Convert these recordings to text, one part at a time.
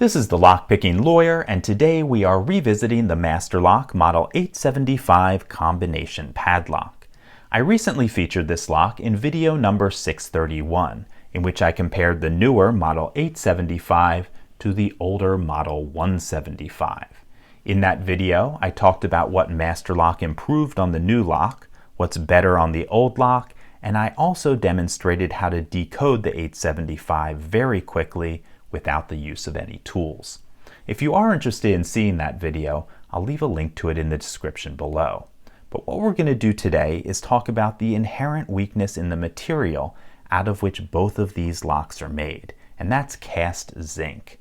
This is the Lockpicking Lawyer, and today we are revisiting the Master Lock Model 875 Combination Padlock. I recently featured this lock in video number 631, in which I compared the newer Model 875 to the older Model 175. In that video, I talked about what Master Lock improved on the new lock, what's better on the old lock, and I also demonstrated how to decode the 875 very quickly without the use of any tools. If you are interested in seeing that video, I'll leave a link to it in the description below. But what we're going to do today is talk about the inherent weakness in the material out of which both of these locks are made, and that's cast zinc.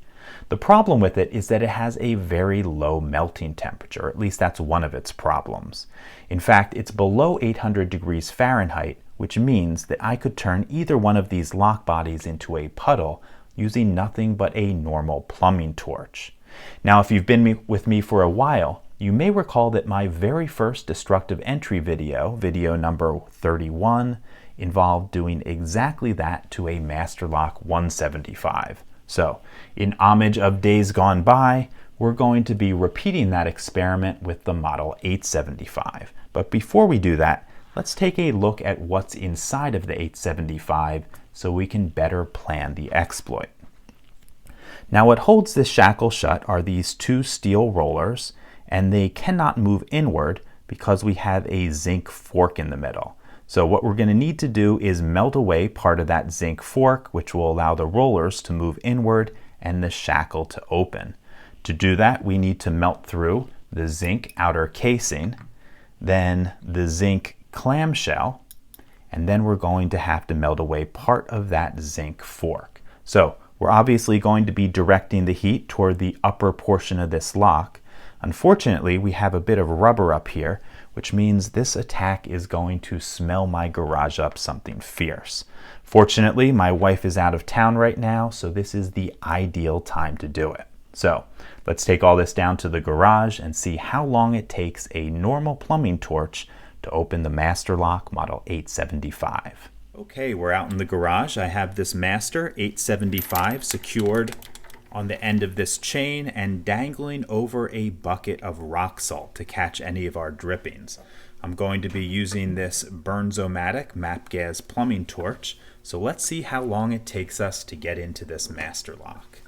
The problem with it is that it has a very low melting temperature, at least that's one of its problems. In fact, it's below 800 degrees Fahrenheit, which means that I could turn either one of these lock bodies into a puddle using nothing but a normal plumbing torch. Now, if you've been with me for a while, you may recall that my very first destructive entry video, video number 31, involved doing exactly that to a Master Lock 175. So, in homage of days gone by, we're going to be repeating that experiment with the Model 875. But before we do that, let's take a look at what's inside of the 875 so we can better plan the exploit. Now, what holds this shackle shut are these two steel rollers, and they cannot move inward because we have a zinc fork in the middle. So what we're going to need to do is melt away part of that zinc fork, which will allow the rollers to move inward and the shackle to open. To do that, we need to melt through the zinc outer casing, then the zinc clamshell, and then we're going to have to melt away part of that zinc fork. So we're obviously going to be directing the heat toward the upper portion of this lock. Unfortunately, we have a bit of rubber up here, which means this attack is going to smell my garage up something fierce. Fortunately, my wife is out of town right now, so this is the ideal time to do it. So let's take all this down to the garage and see how long it takes a normal plumbing torch to open the Master Lock Model 875. Okay, we're out in the garage. I have this Master 875 secured on the end of this chain and dangling over a bucket of rock salt to catch any of our drippings. I'm going to be using this Bernzomatic MAPP gas plumbing torch, so let's see how long it takes us to get into this Master Lock.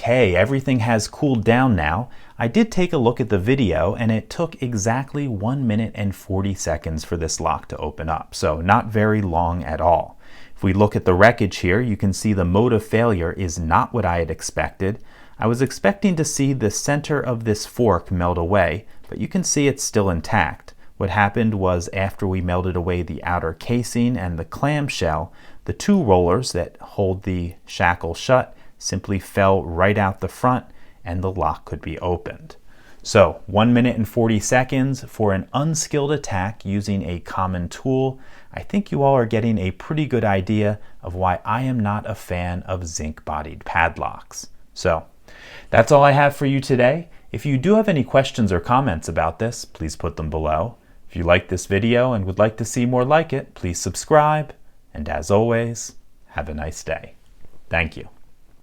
Okay, everything has cooled down now. I did take a look at the video and it took exactly 1 minute and 40 seconds for this lock to open up, so not very long at all. If we look at the wreckage here, you can see the mode of failure is not what I had expected. I was expecting to see the center of this fork melt away, but you can see it's still intact. What happened was after we melted away the outer casing and the clamshell, the two rollers that hold the shackle shut simply fell right out the front and the lock could be opened. So 1 minute and 40 seconds for an unskilled attack using a common tool. I think you all are getting a pretty good idea of why I am not a fan of zinc-bodied padlocks. So that's all I have for you today. If you do have any questions or comments about this, please put them below. If you liked this video and would like to see more like it, please subscribe. And as always, have a nice day. Thank you.